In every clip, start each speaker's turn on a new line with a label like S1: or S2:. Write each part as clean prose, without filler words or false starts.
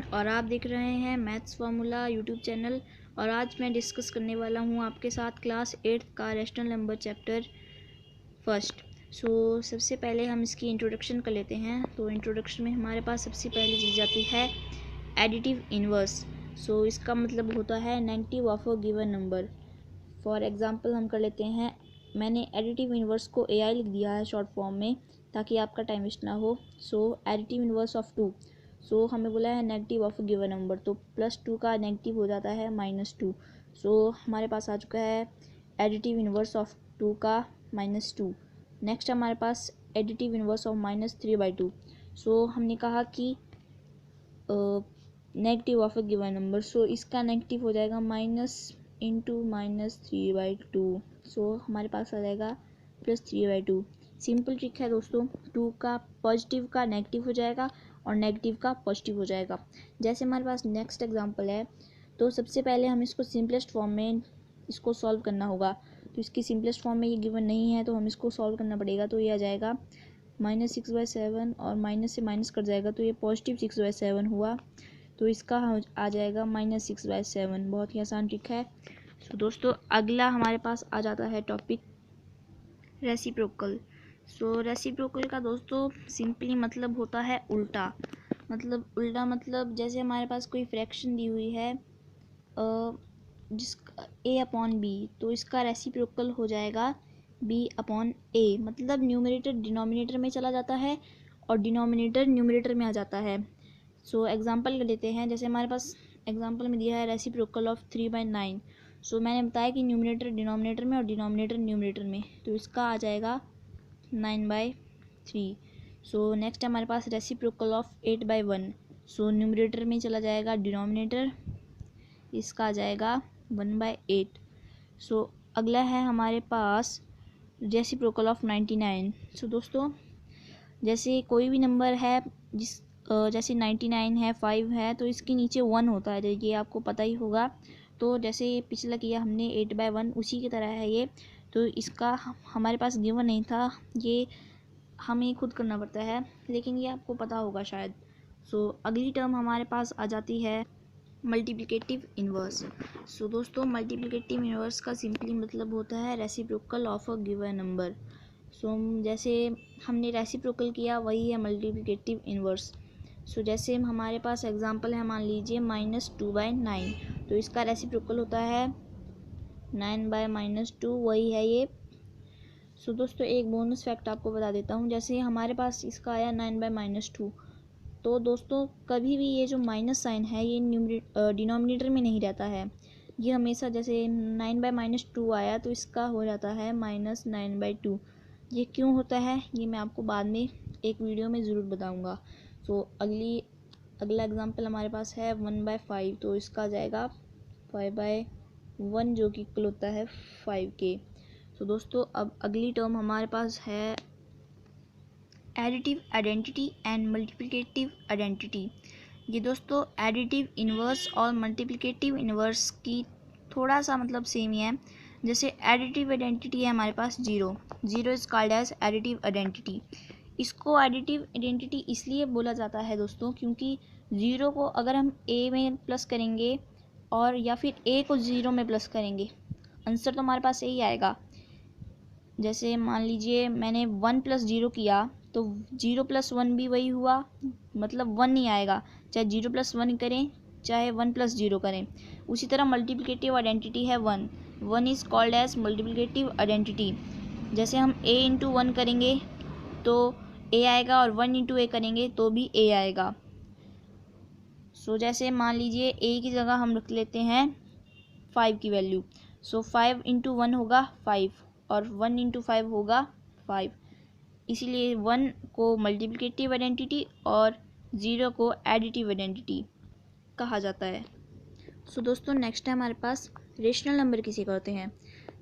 S1: Everyone, और आप देख रहे हैं मैथ्स फार्मूला यूट्यूब चैनल। और आज मैं डिस्कस करने वाला हूं आपके साथ क्लास 8 का रैशनल नंबर चैप्टर फर्स्ट। सबसे पहले हम इसकी इंट्रोडक्शन कर लेते हैं। तो इंट्रोडक्शन में हमारे पास सबसे पहली चीज़ आती है एडिटिव इन्वर्स। इसका मतलब होता है negative of a given number. For example हम कर लेते हैं, मैंने एडिटिव इन्वर्स को AI लिख दिया है शॉर्ट फॉर्म में ताकि आपका टाइम वेस्ट ना हो। एडिटिव इन्वर्स ऑफ 2, हमें बोला है नेगेटिव ऑफ गिवन नंबर, तो +2 का नेगेटिव हो जाता है -2। हमारे पास आ चुका है एडिटिव इन्वर्स ऑफ 2 का -2। नेक्स्ट हमारे पास एडिटिव इन्वर्स ऑफ -3/2। हमने कहा कि negative of a given number, इसका नेगेटिव हो जाएगा -(-3/2). हमारे पास आ जाएगा +3/2। सिंपल ट्रिक है दोस्तों, 2 का पॉजिटिव का नेगेटिव हो जाएगा और नेगेटिव का पॉजिटिव हो जाएगा। जैसे हमारे पास नेक्स्ट एग्जांपल है, तो सबसे पहले हम इसको सिंपलेस्ट फॉर्म में इसको सॉल्व करना होगा। तो इसकी सिंपलेस्ट फॉर्म में ये गिवन नहीं है तो हम इसको सॉल्व करना पड़ेगा। तो ये आ जाएगा -6/7 और माइनस से माइनस कट जाएगा तो ये +6/7 हुआ। तो इसका आ जाएगा -6/7। बहुत ही आसान ट्रिक है। दोस्तों अगला हमारे पास आ जाता है टॉपिक रेसिप्रोकल। रेसिप्रोकल का दोस्तों सिंपली मतलब होता है उल्टा। मतलब जैसे हमारे पास कोई फ्रैक्शन दी हुई है जिसका A/B, तो इसका रेसिप्रोकल हो जाएगा B/A। मतलब न्यूमरेटर डिनोमिनेटर में चला जाता है और डिनोमिनेटर न्यूमरेटर में आ जाता है। एग्जांपल ले लेते हैं। जैसे हमारे पास एग्जांपल में दिया है रेसिप्रोकल ऑफ 3/9। मैंने बताया कि न्यूमरेटर डिनोमिनेटर में और डिनोमिनेटर न्यूमरेटर में, तो इसका आ जाएगा 9/3। नेक्स्ट हमारे पास रेसिप्रोकल ऑफ 8/1। न्यूमरेटर में चला जाएगा डिनोमिनेटर, इसका आ जाएगा 1/8। अगला है हमारे पास रेसिप्रोकल ऑफ 99। दोस्तों जैसे कोई भी नंबर है जैसे 99 है, 5 है, तो इसके नीचे 1 होता है, ये आपको पता ही होगा। तो जैसे पिछला किया हमने 8/1, उसी की तरह है ये। तो इसका हमारे पास गिवन नहीं था, ये हमें खुद करना पड़ता है, लेकिन ये आपको पता होगा शायद। अगली टर्म हमारे पास आ जाती है मल्टीप्लिकेटिव इन्वर्स। दोस्तों मल्टीप्लिकेटिव इन्वर्स का सिंपली मतलब होता है reciprocal of a given number. जैसे हमने रेसिप्रोकल किया वही है मल्टीप्लिकेटिव इन्वर्स। जैसे हमारे पास एग्जांपल है, मान लीजिए -2/9, तो इसका रेसिप्रोकल होता है 9/-2, वही है ये। दोस्तों एक बोनस फैक्ट आपको बता देता हूँ। जैसे हमारे पास इसका आया 9/-2, तो दोस्तों कभी भी ये जो माइनस साइन है ये डिनोमिनेटर में नहीं रहता है। ये हमेशा जैसे 9/-2 आया तो इसका हो जाता है -9/2। ये क्यों होता है ये मैं आपको बाद में एक वीडियो में ज़रूर बताऊँगा। अगला एग्जांपल हमारे पास है 1/5, तो इसका आ जाएगा 5/1 जो कि इक्वल होता है 5 के। दोस्तों अब अगली टर्म हमारे पास है additive identity and multiplicative identity. ये दोस्तों एडिटिव इन्वर्स और मल्टीप्लिकेटिव इन्वर्स की थोड़ा सा मतलब सेम ही है। जैसे एडिटिव आइडेंटिटी है हमारे पास 0 is called as additive identity. इसको एडिटिव आइडेंटिटी इसलिए बोला जाता है दोस्तों क्योंकि 0 को अगर हम A में प्लस करेंगे और या फिर A को 0 में प्लस करेंगे, आंसर तो हमारे पास यही आएगा। जैसे मान लीजिए मैंने 1 + 0 किया तो 0 + 1 भी वही हुआ, मतलब 1 नहीं आएगा, चाहे 0 + 1 करें चाहे 1 + 0 करें। उसी तरह मल्टीप्लिकेटिव आइडेंटिटी है 1 is called as multiplicative identity. जैसे हम A × 1 करेंगे तो A आएगा और 1 × A करेंगे तो भी A आएगा। जैसे मान लीजिए A की जगह हम रख लेते हैं 5 की वैल्यू। 5 × 1 होगा 5 और 1 × 5 होगा 5। इसीलिए 1 को मल्टीप्लिकेटिव आइडेंटिटी और 0 को एडिटिव आइडेंटिटी कहा जाता है। दोस्तों नेक्स्ट है हमारे पास रेशनल नंबर किसे कहते हैं।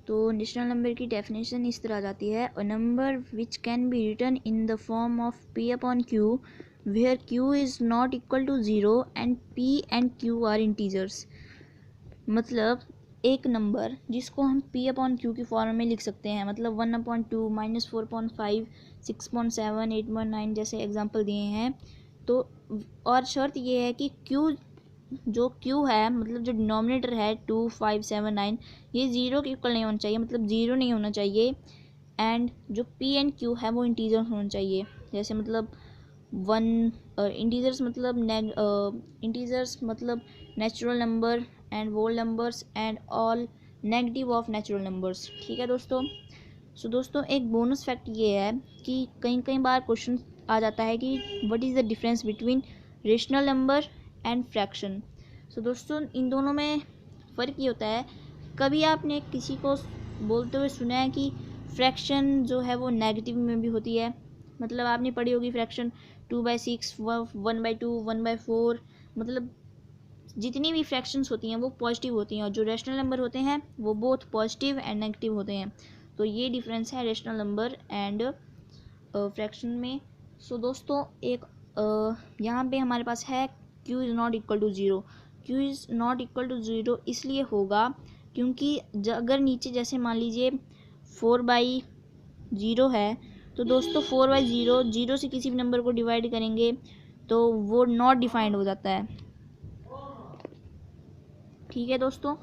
S1: तो रेशनल नंबर की डेफिनेशन इस तरह आ जाती है, a number which can be written in the form of P/Q where Q is not equal to 0 and P and Q are integers. मतलब एक नंबर जिसको हम P/Q की फॉर्म में लिख सकते हैं, मतलब 1/2, -4.5, 6.7, 8.9 जैसे एग्जांपल दिए हैं। तो और शर्त ये है कि क्यू है, मतलब जो डिनोमिनेटर है 2, 5, 7, 9, ये ज़ीरो के इक्वल नहीं होना चाहिए, मतलब ज़ीरो नहीं होना चाहिए। एंड जो पी एंड क्यू है वो इंटीजर्स होना चाहिए, जैसे मतलब वन इंटीजर्स मतलब natural number and whole numbers and all negative of natural numbers. ठीक है दोस्तों। सो दोस्तों एक बोनस फैक्ट ये है कि कई बार क्वेश्चन आ जाता है कि what is the difference between rational number and fraction. So दोस्तों इन दोनों में फ़र्क ये होता है, कभी आपने किसी को बोलते हुए सुना है कि फ्रैक्शन जो है वो नेगेटिव में भी होती है। मतलब आपने पढ़ी होगी फ्रैक्शन 2/6, 1/2, 1/4, मतलब जितनी भी फ्रैक्शंस होती हैं वो पॉजिटिव होती हैं, और जो रेशनल नंबर होते हैं वो बोथ पॉजिटिव एंड नेगेटिव होते हैं। तो ये डिफरेंस है रेशनल नंबर एंड फ्रैक्शन में। सो दोस्तों एक यहाँ पे हमारे पास है q is not equal to zero. q is not equal to zero इसलिए होगा क्योंकि अगर नीचे जैसे मान लीजिए 4/0 है, तो दोस्तों 4/0 जीरो से किसी भी नंबर को डिवाइड करेंगे तो वो नॉट डिफाइंड हो जाता है। ठीक है दोस्तों,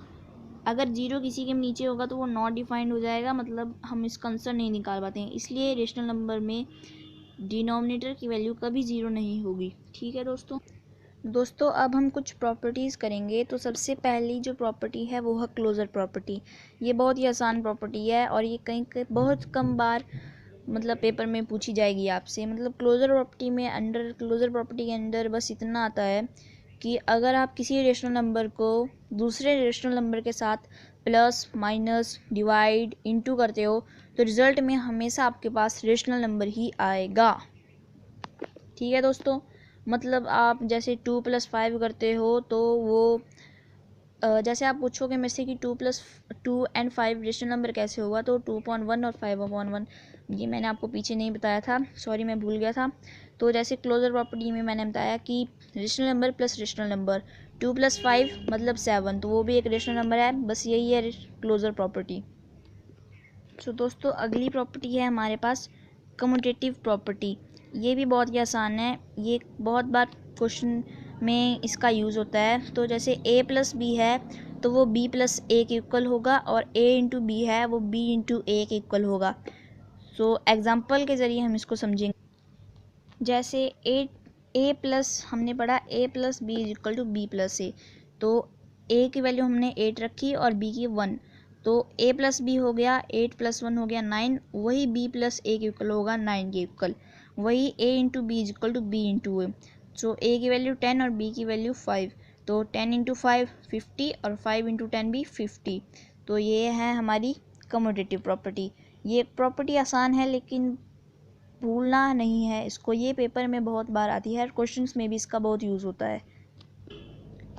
S1: अगर जीरो किसी के नीचे होगा तो वो नॉट डिफाइंड हो जाएगा, मतलब हम इसका आंसर नहीं निकाल पाते हैं। इसलिए रेशनल नंबर में डिनोमिनेटर की वैल्यू कभी ज़ीरो नहीं होगी। ठीक है दोस्तों अब हम कुछ प्रॉपर्टीज़ करेंगे। तो सबसे पहली जो प्रॉपर्टी है वो है क्लोजर प्रॉपर्टी। ये बहुत ही आसान प्रॉपर्टी है और ये कहीं बहुत कम बार मतलब पेपर में पूछी जाएगी आपसे। मतलब क्लोजर प्रॉपर्टी के अंदर बस इतना आता है कि अगर आप किसी रेशनल नंबर को दूसरे रेशनल नंबर के साथ प्लस माइनस डिवाइड इनटू करते हो तो रिज़ल्ट में हमेशा आपके पास रेशनल नंबर ही आएगा। ठीक है दोस्तों, मतलब आप जैसे 2 + 5 करते हो तो वो जैसे आप पूछोगे मेरे से कि 2 एंड 5 रेशनल नंबर कैसे होगा, तो 2/1 और 5/1, ये मैंने आपको पीछे नहीं बताया था, सॉरी मैं भूल गया था। तो जैसे क्लोजर प्रॉपर्टी में मैंने बताया कि rational number plus rational number 2 + 5 मतलब 7, तो वो भी एक रेशनल नंबर है। बस यही है क्लोजर प्रॉपर्टी। सो दोस्तों अगली प्रॉपर्टी है हमारे पास कम्यूटेटिव प्रॉपर्टी। ये भी बहुत ही आसान है, ये बहुत बार क्वेश्चन में इसका यूज़ होता है। तो जैसे a + b है तो वो b + a के इक्वल होगा, और a × b है वो b × a के इक्वल होगा। सो एग्जांपल के ज़रिए हम इसको समझेंगे। जैसे हमने पढ़ा a + b = b + a, तो a की वैल्यू हमने 8 रखी और b की 1, तो a + b हो गया 8 + 1 हो गया 9, वही b + a के इक्वल होगा 9 के इक्वल। वही a × b = b × a। So a की वैल्यू 10 और b की वैल्यू 5, तो 10 × 5 50 और 5 × 10 भी 50। तो ये है हमारी कम्यूटेटिव प्रॉपर्टी। ये प्रॉपर्टी आसान है लेकिन भूलना नहीं है इसको, ये पेपर में बहुत बार आती है, क्वेश्चंस में भी इसका बहुत यूज़ होता है।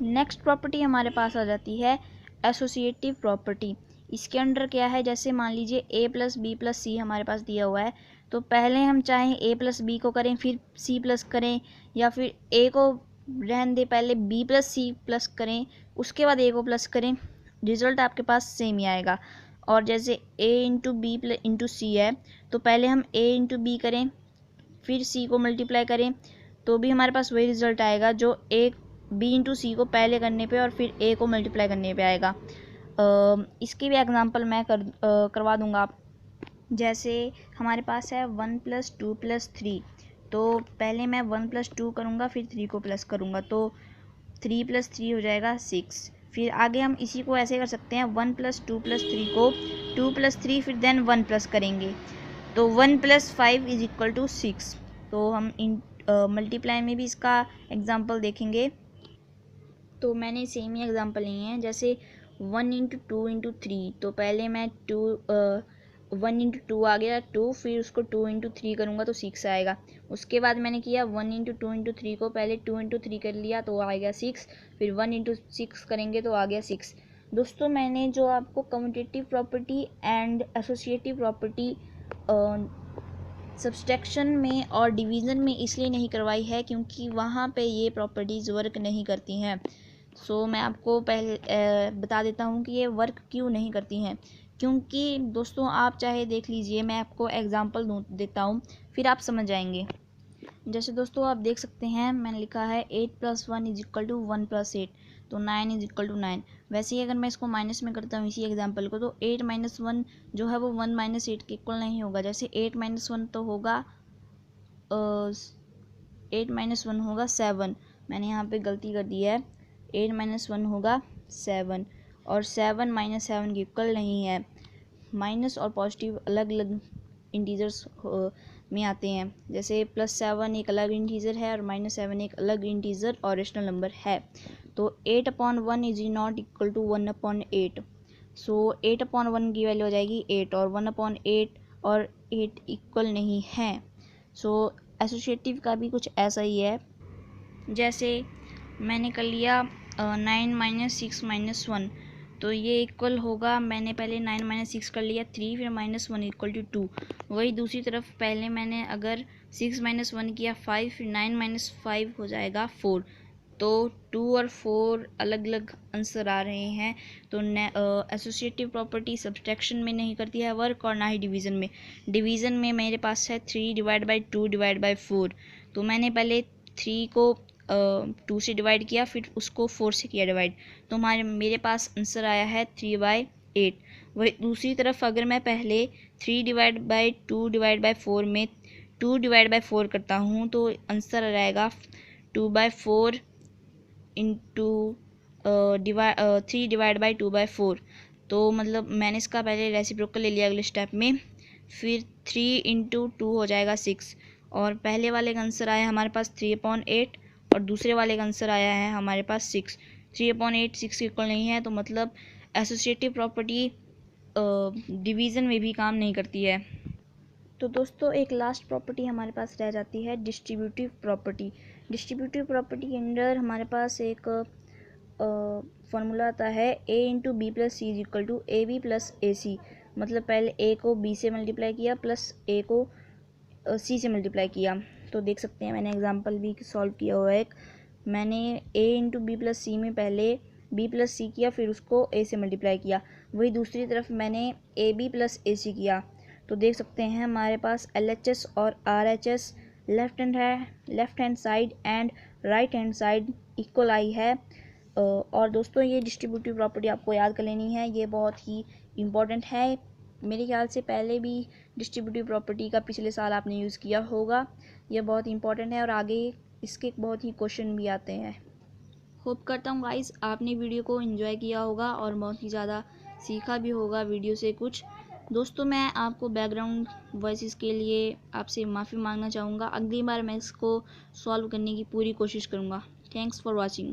S1: नेक्स्ट प्रॉपर्टी हमारे पास आ जाती है एसोसिएटिव प्रॉपर्टी। इसके अंडर क्या है, जैसे मान लीजिए a + b + c हमारे पास दिया हुआ है, तो पहले हम चाहें a + b को करें फिर c + करें, या फिर a को रहने दें पहले b + c + करें उसके बाद a को प्लस करें, रिज़ल्ट आपके पास सेम ही आएगा। और जैसे a × b × c है तो पहले हम a × b करें फिर c को मल्टीप्लाई करें तो भी हमारे पास वही रिज़ल्ट आएगा जो a b × c को पहले करने पे और फिर a को मल्टीप्लाई करने पे आएगा। इसकी भी एग्जांपल मैं करवा दूंगा आप। जैसे हमारे पास है 1 + 2 + 3, तो पहले मैं 1 + 2 करूँगा फिर 3 को प्लस करूँगा, तो 3 + 3 हो जाएगा 6। फिर आगे हम इसी को ऐसे कर सकते हैं 1 + 2 + 3 को 2 + 3 फिर देन 1 प्लस करेंगे, तो 1 + 5 = 6। तो हम इन मल्टीप्लाई में भी इसका एग्जांपल देखेंगे। तो मैंने सेम ही एग्जांपल लिए हैं, जैसे 1 × 2 × 3, तो पहले मैं 1 × 2 आ गया 2, फिर उसको 2 × 3 करूँगा तो 6 आएगा। उसके बाद मैंने किया 1 × 2 × 3 को पहले 2 × 3 कर लिया तो आ गया 6, फिर 1 × 6 करेंगे तो आ गया 6। दोस्तों मैंने जो आपको commutative property and associative property subtraction में और डिवीज़न में इसलिए नहीं करवाई है क्योंकि वहाँ पे ये प्रॉपर्टीज़ वर्क नहीं करती हैं। सो मैं आपको पहले बता देता हूँ कि ये वर्क क्यों नहीं करती हैं। क्योंकि दोस्तों आप चाहे देख लीजिए, मैं आपको एग्जांपल देता हूँ फिर आप समझ जाएंगे। जैसे दोस्तों आप देख सकते हैं मैंने लिखा है 8 + 1 = 1 + 8, तो 9 = 9। वैसे ही अगर मैं इसको माइनस में करता हूँ इसी एग्जांपल को, तो 8 - 1 जो है वो 1 - 8 के इक्वल नहीं होगा। जैसे 8 - 1 तो होगा 8 - 1 होगा 7। मैंने यहाँ पे गलती कर दी है, 8 - 1 होगा 7 और 7 - 7 के इक्वल नहीं है। माइनस और पॉजिटिव अलग अलग इंटीजर्स में आते हैं। जैसे +7 एक अलग इंटीजर है और -7 एक अलग इंटीजर और रेशनल नंबर है। तो 8/1 इज नॉट इक्वल टू 1/8। सो 8/1 की वैल्यू हो जाएगी 8 और 1/8 और 8 इक्वल नहीं है। सो एसोसिएटिव का भी कुछ ऐसा ही है। जैसे मैंने कर लिया 9 - 6 - 1, तो ये इक्वल होगा, मैंने पहले 9 - 6 कर लिया 3, फिर -1 = 2। वही दूसरी तरफ पहले मैंने अगर 6 - 1 किया 5, फिर 9 - 5 हो जाएगा 4। तो 2 और 4 अलग अलग आंसर आ रहे हैं। तो एसोसिएटिव प्रॉपर्टी सब्सट्रैक्शन में नहीं करती है वर्क और ना ही डिवीज़न में। डिवीज़न में मेरे पास है 3/2/4। तो मैंने पहले 3 को 2 से डिवाइड किया, फिर उसको 4 से किया डिवाइड, तो मेरे पास आंसर आया है 3/8। वही दूसरी तरफ अगर मैं पहले 3/2/4 में 2/4 करता हूँ तो आंसर आ जाएगा 2/4 इंटू 3/2/4। तो मतलब मैंने इसका पहले रेसिप्रोकल ले लिया अगले स्टेप में, फिर 3 × 2 हो जाएगा 6 और पहले वाले का आंसर आया हमारे पास 3/8 और दूसरे वाले का आंसर आया है हमारे पास 6। 3/8 6 के इक्वल नहीं है, तो मतलब एसोसिएटिव प्रॉपर्टी डिवीज़न में भी काम नहीं करती है। तो दोस्तों एक लास्ट प्रॉपर्टी हमारे पास रह जाती है डिस्ट्रीब्यूटिव प्रॉपर्टी। डिस्ट्रीब्यूटिव प्रॉपर्टी के अंदर हमारे पास एक फॉर्मूला आता है a × b + c = ab + ac। मतलब पहले a को b से मल्टीप्लाई किया प्लस a को c से मल्टीप्लाई किया। तो देख सकते हैं मैंने एग्जांपल भी सॉल्व किया हुआ है एक। मैंने a × b + c में पहले b + c किया, फिर उसको a से मल्टीप्लाई किया। वही दूसरी तरफ मैंने ab + ac किया। तो देख सकते हैं हमारे पास LHS और RHS left hand side and right hand side equal आई है। और दोस्तों ये डिस्ट्रीब्यूटिव प्रॉपर्टी आपको याद कर लेनी है, ये बहुत ही इम्पॉर्टेंट है। मेरे ख्याल से पहले भी डिस्ट्रीब्यूटिव प्रॉपर्टी का पिछले साल आपने यूज़ किया होगा। यह बहुत इंपॉर्टेंट है और आगे इसके बहुत ही क्वेश्चन भी आते हैं। होप करता हूँ गाइस आपने वीडियो को एंजॉय किया होगा और बहुत ही ज़्यादा सीखा भी होगा वीडियो से कुछ। दोस्तों मैं आपको बैकग्राउंड वॉइसेस के लिए आपसे माफ़ी मांगना चाहूँगा। अगली बार मैं इसको सॉल्व करने की पूरी कोशिश करूँगा। Thanks for watching.